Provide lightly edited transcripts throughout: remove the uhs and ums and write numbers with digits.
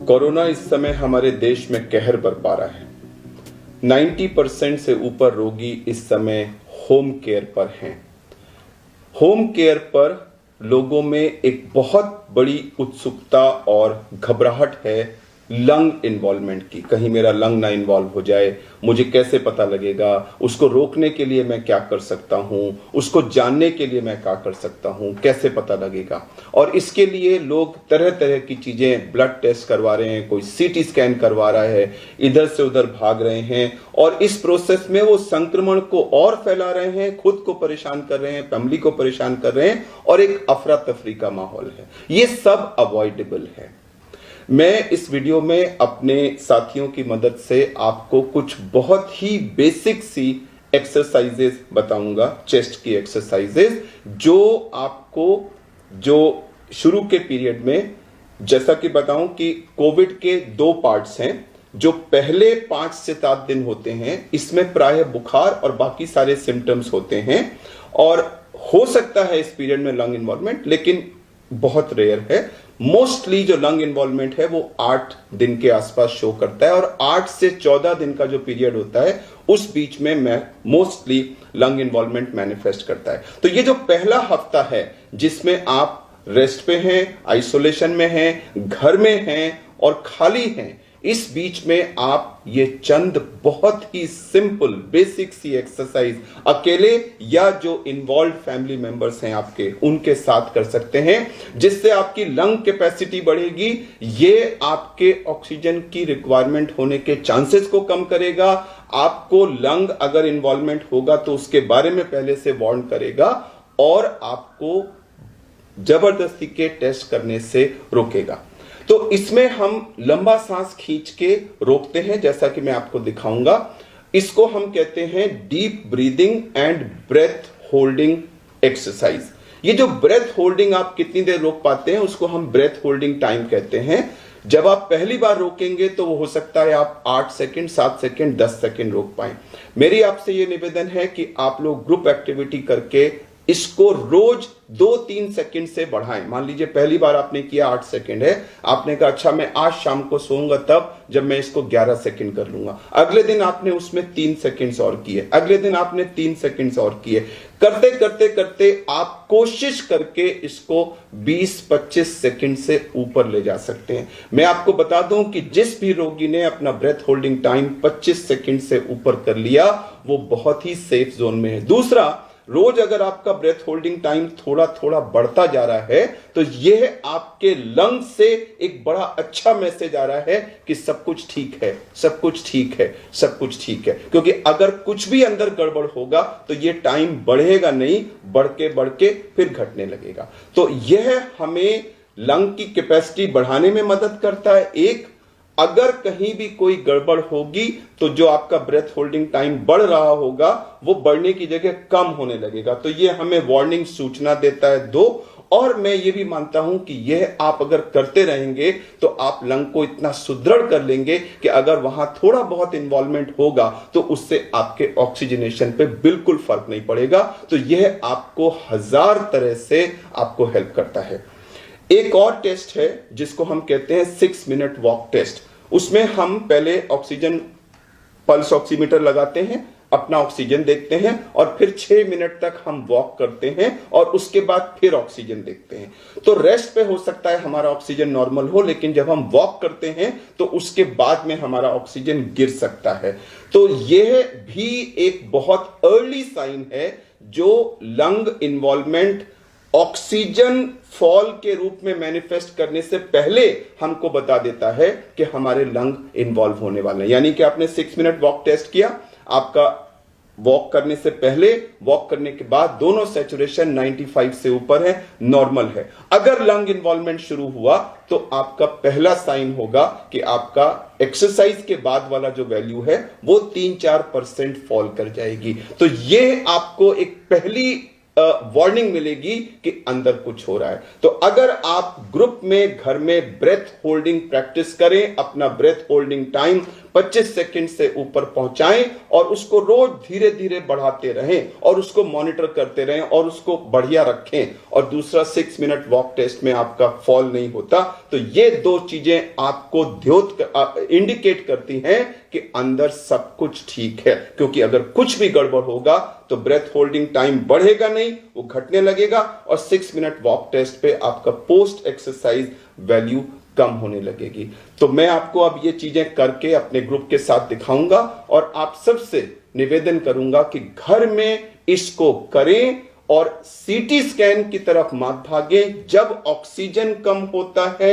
Corona इस समय हमारे देश में कहर बरपा रहा है। 90% से ऊपर रोगी इस समय होम केयर पर हैं। होम केयर पर लोगों में एक बहुत बड़ी उत्सुकता और घबराहट है लंग इन्वॉल्वमेंट की। कहीं मेरा लंग ना इन्वॉल्व हो जाए, मुझे कैसे पता लगेगा, उसको रोकने के लिए मैं क्या कर सकता हूं, उसको जानने के लिए मैं क्या कर सकता हूं, कैसे पता लगेगा। और इसके लिए लोग तरह तरह की चीजें, ब्लड टेस्ट करवा रहे हैं, कोई सीटी स्कैन करवा रहा है, इधर से उधर भाग रहे हैं और इस प्रोसेस में वो संक्रमण को और फैला रहे हैं, खुद को परेशान कर रहे हैं, फैमिली को परेशान कर रहे हैं और एक अफरा तफरी का माहौल है। ये सब अवॉइडेबल है। मैं इस वीडियो में अपने साथियों की मदद से आपको कुछ बहुत ही बेसिक सी एक्सरसाइजेस बताऊंगा, चेस्ट की एक्सरसाइजेस, जो आपको जो शुरू के पीरियड में, जैसा कि बताऊं कि कोविड के 2 पार्ट्स हैं। जो पहले 5 से 7 दिन होते हैं, इसमें प्रायः बुखार और बाकी सारे सिम्टम्स होते हैं और हो सकता है इस पीरियड में लंग इन्वॉल्वमेंट, लेकिन बहुत रेयर है। मोस्टली जो लंग इन्वॉल्वमेंट है वो 8 दिन के आसपास शो करता है और 8 से 14 दिन का जो पीरियड होता है उस बीच में मोस्टली लंग इन्वॉल्वमेंट मैनिफेस्ट करता है। तो ये जो पहला हफ्ता है जिसमें आप रेस्ट पे हैं, आइसोलेशन में हैं, घर में हैं और खाली हैं, इस बीच में आप ये चंद बहुत ही सिंपल बेसिक सी एक्सरसाइज अकेले या जो इन्वॉल्व फैमिली मेंबर्स हैं आपके, उनके साथ कर सकते हैं, जिससे आपकी लंग कैपेसिटी बढ़ेगी। ये आपके ऑक्सीजन की रिक्वायरमेंट होने के चांसेस को कम करेगा। आपको लंग अगर इन्वॉल्वमेंट होगा तो उसके बारे में पहले से वार्न करेगा और आपको जबरदस्ती के टेस्ट करने से रोकेगा। तो इसमें हम लंबा सांस खींच के रोकते हैं, जैसा कि मैं आपको दिखाऊंगा। इसको हम कहते हैं deep breathing and breath holding exercise. ये जो ब्रेथ होल्डिंग आप कितनी देर रोक पाते हैं उसको हम ब्रेथ होल्डिंग टाइम कहते हैं। जब आप पहली बार रोकेंगे तो वो हो सकता है आप 8 सेकंड, 7 सेकंड, 10 सेकंड रोक पाए। मेरी आपसे ये निवेदन है कि आप लोग ग्रुप एक्टिविटी करके इसको रोज 2-3 सेकंड से बढ़ाएं। मान लीजिए पहली बार आपने किया 8 सेकंड है, आपने कहा अच्छा मैं आज शाम को सोऊंगा तब जब मैं इसको 11 सेकंड कर लूंगा। अगले दिन आपने उसमें 3 सेकंड्स और किए, अगले दिन आपने 3 सेकंड्स और किए। करते करते करते आप कोशिश करके इसको 20-25 सेकंड से ऊपर ले जा सकते हैं। मैं आपको बता दूं कि जिस भी रोगी ने अपना ब्रेथ होल्डिंग टाइम 25 सेकंड से ऊपर कर लिया वो बहुत ही सेफ जोन में है। दूसरा, रोज अगर आपका ब्रेथ होल्डिंग टाइम थोड़ा थोड़ा बढ़ता जा रहा है तो यह आपके लंग से एक बड़ा अच्छा मैसेज आ रहा है कि सब कुछ ठीक है, सब कुछ ठीक है, सब कुछ ठीक है। क्योंकि अगर कुछ भी अंदर गड़बड़ होगा तो यह टाइम बढ़ेगा नहीं, बढ़ के फिर घटने लगेगा। तो यह हमें लंग की कैपेसिटी बढ़ाने में मदद करता है। एक, अगर कहीं भी कोई गड़बड़ होगी तो जो आपका ब्रेथ होल्डिंग टाइम बढ़ रहा होगा वो बढ़ने की जगह कम होने लगेगा। तो ये हमें वार्निंग सूचना देता है। 2, और मैं ये भी मानता हूं कि यह आप अगर करते रहेंगे तो आप लंग को इतना सुदृढ़ कर लेंगे कि अगर वहां थोड़ा बहुत इन्वॉल्वमेंट होगा तो उससे आपके ऑक्सीजनेशन पे बिल्कुल फर्क नहीं पड़ेगा। तो यह आपको 1000 तरह से आपको हेल्प करता है। एक और टेस्ट है जिसको हम कहते हैं 6 मिनट वॉक टेस्ट। उसमें हम पहले ऑक्सीजन पल्स ऑक्सीमीटर लगाते हैं, अपना ऑक्सीजन देखते हैं और फिर 6 मिनट तक हम वॉक करते हैं और उसके बाद फिर ऑक्सीजन देखते हैं। तो रेस्ट पे हो सकता है हमारा ऑक्सीजन नॉर्मल हो, लेकिन जब हम वॉक करते हैं तो उसके बाद में हमारा ऑक्सीजन गिर सकता है। तो यह भी एक बहुत अर्ली साइन है जो लंग इन्वॉल्वमेंट ऑक्सीजन फॉल के रूप में मैनिफेस्ट करने से पहले हमको बता देता है कि हमारे लंग इन्वॉल्व होने वाले हैं। यानी कि आपने 6 मिनट वॉक टेस्ट किया, आपका वॉक करने से पहले, वॉक करने के बाद दोनों सैचुरेशन 95 से ऊपर है, नॉर्मल है। अगर लंग इन्वॉल्वमेंट शुरू हुआ तो आपका पहला साइन होगा कि आपका एक्सरसाइज के बाद वाला जो वैल्यू है वो 3-4% फॉल कर जाएगी। तो ये आपको एक पहली वार्निंग मिलेगी कि अंदर कुछ हो रहा है। तो अगर आप ग्रुप में, घर में ब्रेथ होल्डिंग प्रैक्टिस करें, अपना ब्रेथ होल्डिंग टाइम 25 सेकंड से ऊपर पहुंचाएं और उसको रोज धीरे धीरे बढ़ाते रहें और उसको मॉनिटर करते रहें और उसको बढ़िया रखें। और दूसरा, 6 मिनट वॉक टेस्ट में आपका फॉल नहीं होता। तो ये दो चीजें आपको इंडिकेट करती हैं कि अंदर सब कुछ ठीक है, क्योंकि अगर कुछ भी गड़बड़ होगा तो ब्रेथ होल्डिंग टाइम बढ़ेगा नहीं, वो घटने लगेगा और 6 मिनट वॉक टेस्ट पे आपका पोस्ट एक्सरसाइज वैल्यू कम होने लगेगी। तो मैं आपको अब ये चीजें करके अपने ग्रुप के साथ दिखाऊंगा और आप सबसे निवेदन करूंगा कि घर में इसको करें और सीटी स्कैन की तरफ मत भागें। जब ऑक्सीजन कम होता है,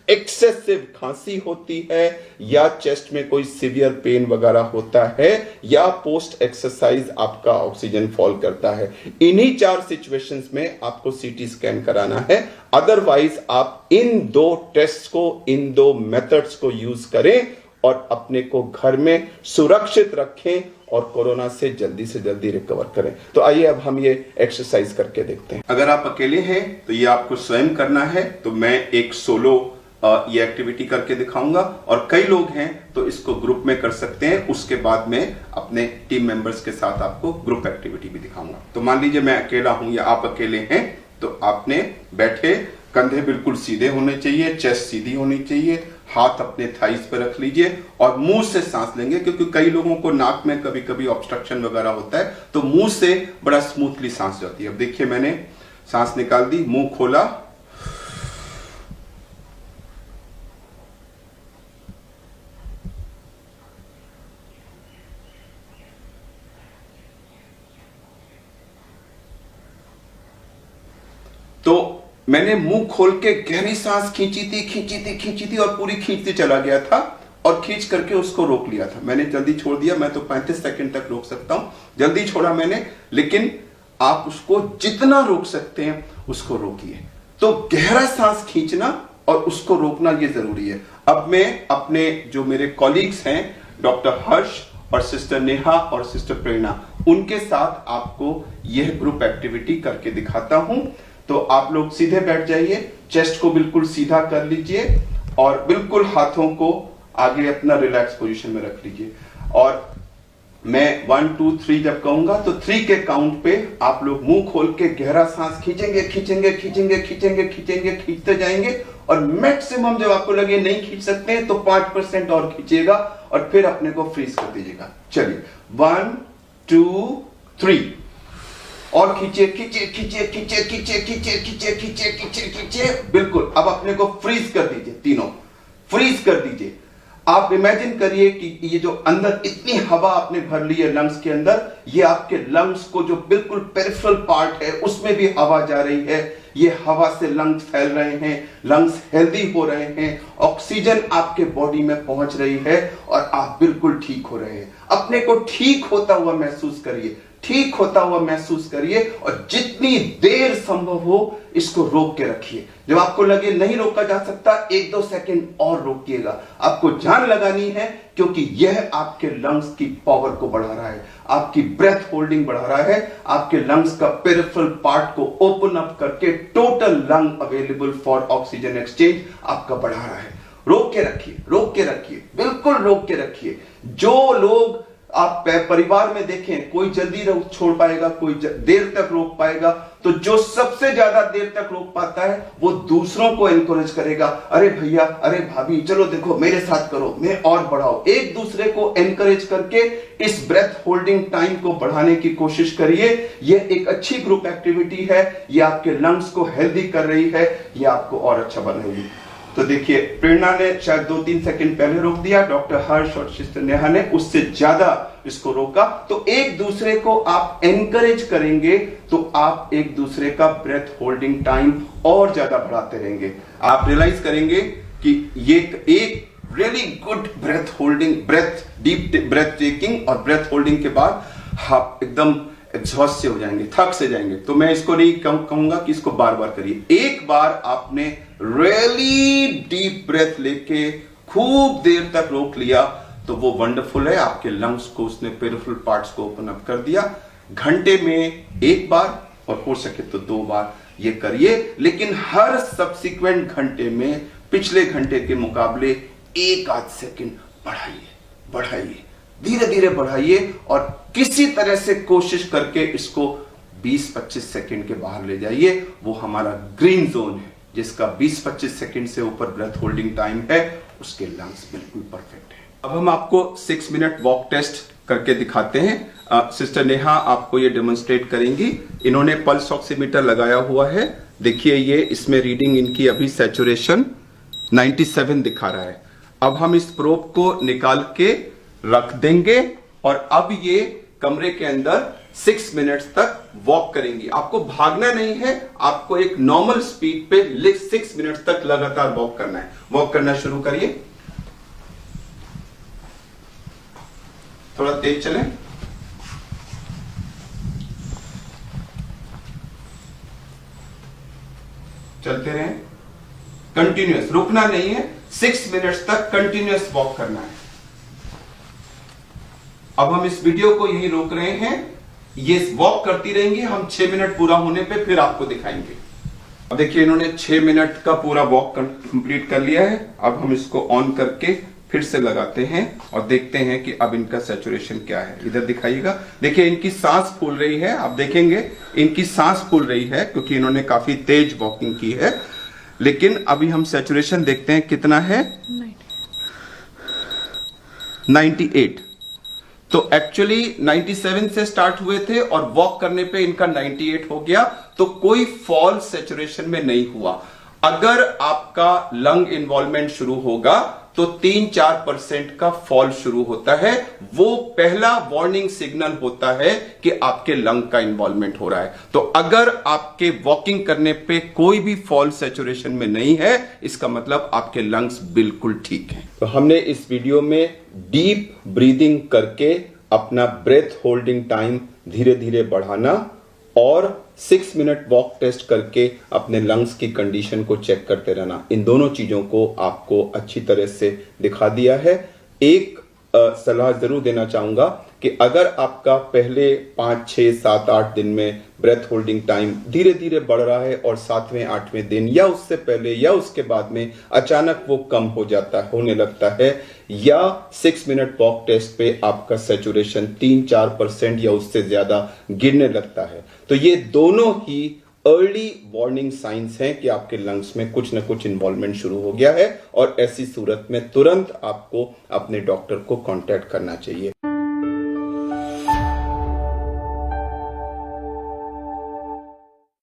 एक्सेसिव खांसी होती है या चेस्ट में कोई सीवियर पेन वगैरह होता है या पोस्ट एक्सरसाइज आपका ऑक्सीजन फॉल करता है, इन्हीं 4 सिचुएशंस में आपको सीटी स्कैन कराना है। अदरवाइज आप इन 2 टेस्ट को, इन 2 मेथड्स को यूज करें और अपने को घर में सुरक्षित रखें और कोरोना से जल्दी रिकवर करें। तो आइए अब हम ये एक्सरसाइज करके देखते हैं। अगर आप अकेले हैं तो ये आपको स्वयं करना है, तो मैं एक सोलो ये एक्टिविटी करके दिखाऊंगा और कई लोग हैं तो इसको ग्रुप में कर सकते हैं। उसके बाद में अपने टीम मेंबर्स के साथ आपको ग्रुप एक्टिविटी भी दिखाऊंगा। तो मान लीजिए मैं अकेला हूं या आप अकेले हैं, तो आपने बैठे, कंधे बिल्कुल सीधे होने चाहिए, चेस्ट सीधी होनी चाहिए, हाथ अपने थाइस पे रख लीजिए और मुंह से सांस लेंगे, क्योंकि कई लोगों को नाक में कभी कभी ऑब्स्ट्रक्शन वगैरह होता है, तो मुंह से बड़ा स्मूथली सांस जाती है। अब देखिए, मैंने सांस निकाल दी, मुंह खोला, तो मैंने मुंह खोल के गहरी सांस खींची थी और पूरी खींचती चला गया था और खींच करके उसको रोक लिया था। मैंने जल्दी छोड़ दिया, मैं तो 35 सेकंड तक रोक सकता हूं, जल्दी छोड़ा मैंने, लेकिन आप उसको जितना रोक सकते हैं उसको रोकिए। तो गहरा सांस खींचना और उसको रोकना ये जरूरी है। अब मैं अपने जो मेरे कॉलीग्स हैं, डॉक्टर हर्ष और सिस्टर नेहा और सिस्टर प्रेरणा, उनके साथ आपको यह ग्रुप एक्टिविटी करके दिखाता हूं। तो आप लोग सीधे बैठ जाइए, चेस्ट को बिल्कुल सीधा कर लीजिए और बिल्कुल हाथों को आगे अपना रिलैक्स पोजीशन में रख लीजिए। और मैं 1 2 3 जब कहूंगा तो 3 के काउंट पे आप लोग मुंह खोल के गहरा सांस खींचते जाएंगे और मैक्सिमम जब आपको लगे नहीं खींच सकते हैं तो 5% और खींचिएगा और फिर अपने को फ्रीज कर दीजिएगा। चलिए 1 2 3 और खींचे, बिल्कुल। अब अपने को फ्रीज कर दीजिए, तीनों फ्रीज कर दीजिए। आप इमेजिन करिए कि ये जो अंदर इतनी हवा आपने भर ली है लंग्स के अंदर, ये आपके लंग्स को जो बिल्कुल पेरिफेरल पार्ट है उसमें भी हवा जा रही है। ये हवा से लंग्स फैल रहे हैं, लंग्स हेल्दी हो रहे हैं, ऑक्सीजन आपके बॉडी में पहुंच रही है और आप बिल्कुल ठीक हो रहे हैं। अपने को ठीक होता हुआ महसूस करिए, ठीक होता हुआ महसूस करिए और जितनी देर संभव हो इसको रोक के रखिए। जब आपको लगे नहीं रोका जा सकता, 1-2 सेकंड और रोकिएगा। आपको जान लगानी है, क्योंकि यह आपके लंग्स की पावर को बढ़ा रहा है, आपकी ब्रेथ होल्डिंग बढ़ा रहा है, आपके लंग्स का पेरिफेरल पार्ट को ओपन अप करके total lung available for oxygen exchange आपका बढ़ा रहा है। रोक के रखिए, रोक के रखिए, बिल्कुल रोक के रखिए। जो लोग आप परिवार में देखें, कोई जल्दी छोड़ पाएगा, कोई देर तक रोक पाएगा, तो जो सबसे ज्यादा देर तक रोक पाता है वो दूसरों को एनकरेज करेगा। अरे भैया, अरे भाभी, चलो देखो मेरे साथ करो, मैं और बढ़ाओ। एक दूसरे को एनकरेज करके इस ब्रेथ होल्डिंग टाइम को बढ़ाने की कोशिश करिए। यह एक अच्छी ग्रुप एक्टिविटी है, यह आपके लंग्स को हेल्दी कर रही है, यह आपको और अच्छा बनाएगी। तो देखिए, प्रेरणा ने शायद 2-3 सेकंड पहले रोक दिया, डॉक्टर हर्ष और सिस्टर नेहा ने उससे ज्यादा इसको रोका। तो एक दूसरे को आप एनकरेज करेंगे तो आप एक दूसरे का ब्रेथ होल्डिंग टाइम और ज्यादा बढ़ाते रहेंगे। आप रियलाइज करेंगे कि ये एक really good breath holding, deep breath taking और ब्रेथ होल्डिंग के बाद आप एकदम एग्जॉस्ट से हो जाएंगे, थक से जाएंगे। तो मैं इसको नहीं कहूंगा कि इसको बार बार करिए। एक बार आपने रियली डीप ब्रेथ लेके खूब देर तक रोक लिया तो वो वंडरफुल है, आपके लंग्स को उसने पेरिफेरल पार्ट्स को ओपन अप कर दिया। घंटे में 1 बार और हो सके तो 2 बार ये करिए, लेकिन हर सब्सिक्वेंट घंटे में पिछले घंटे के मुकाबले 1 आध सेकंड बढ़ाइए, बढ़ाइए, धीरे धीरे बढ़ाइए और किसी तरह से कोशिश करके इसको 20-25 सेकंड के बाहर ले जाइए। वो हमारा ग्रीन जोन है, जिसका 20-25 सेकंड से ऊपर ब्रेथ होल्डिंग टाइम है, उसके लंग्स बिल्कुल परफेक्ट है। अब हम आपको 6 मिनट वॉक टेस्ट करके दिखाते हैं। सिस्टर नेहा आपको ये डेमोन्स्ट्रेट करेंगी। इन्होंने पल्स ऑक्सीमीटर लगाया हुआ है। देखिए ये इसमें रीडिंग इनकी अभी सैचुरेशन 97 दिखा रहा है। अब हम इस प्रोब को निकाल के रख देंगे और अब ये कमरे के अंदर 6 मिनट्स तक वॉक करेंगी। आपको भागना नहीं है, आपको एक नॉर्मल स्पीड पे 6 मिनट्स तक लगातार वॉक करना है। वॉक करना शुरू करिए, थोड़ा तेज चलें। चलते रहें, कंटिन्यूअस, रुकना नहीं है। 6 मिनट्स तक कंटिन्यूअस वॉक करना है। अब हम इस वीडियो को यहीं रोक रहे हैं, ये वॉक करती रहेंगी। हम 6 मिनट पूरा होने पे फिर आपको दिखाएंगे। अब देखिए इन्होंने 6 मिनट का पूरा वॉक कंप्लीट कर लिया है। अब हम इसको ऑन करके फिर से लगाते हैं और देखते हैं कि अब इनका सैचुरेशन क्या है। इधर दिखाइएगा, देखिए इनकी सांस फूल रही है। आप देखेंगे इनकी सांस फूल रही है क्योंकि इन्होंने काफी तेज वॉकिंग की है। लेकिन अभी हम सैचुरेशन देखते हैं कितना है, 98। तो एक्चुअली 97 से स्टार्ट हुए थे और वॉक करने पे इनका 98 हो गया। तो कोई फॉल सैचुरेशन में नहीं हुआ। अगर आपका लंग इन्वॉल्वमेंट शुरू होगा तो 3-4% का फॉल शुरू होता है। वो पहला वार्निंग सिग्नल होता है कि आपके लंग का इन्वॉल्वमेंट हो रहा है। तो अगर आपके वॉकिंग करने पे कोई भी फॉल सैचुरेशन में नहीं है, इसका मतलब आपके लंग्स बिल्कुल ठीक हैं। तो हमने इस वीडियो में डीप ब्रीदिंग करके अपना ब्रेथ होल्डिंग टाइम धीरे धीरे बढ़ाना और 6 मिनट वॉक टेस्ट करके अपने लंग्स की कंडीशन को चेक करते रहना, इन दोनों चीजों को आपको अच्छी तरह से दिखा दिया है। एक सलाह जरूर देना चाहूंगा कि अगर आपका पहले 5, 6, 7, 8 दिन में ब्रेथ होल्डिंग टाइम धीरे धीरे बढ़ रहा है और 7वें, 8वें दिन या उससे पहले या उसके बाद में अचानक वो कम हो जाता होने लगता है, या 6 मिनट वॉक टेस्ट पे आपका सैचुरेशन 3-4% या उससे ज्यादा गिरने लगता है, तो ये दोनों ही अर्ली वार्निंग साइंस हैं कि आपके लंग्स में कुछ न कुछ इन्वॉल्वमेंट शुरू हो गया है और ऐसी सूरत में तुरंत आपको अपने डॉक्टर को कांटेक्ट करना चाहिए।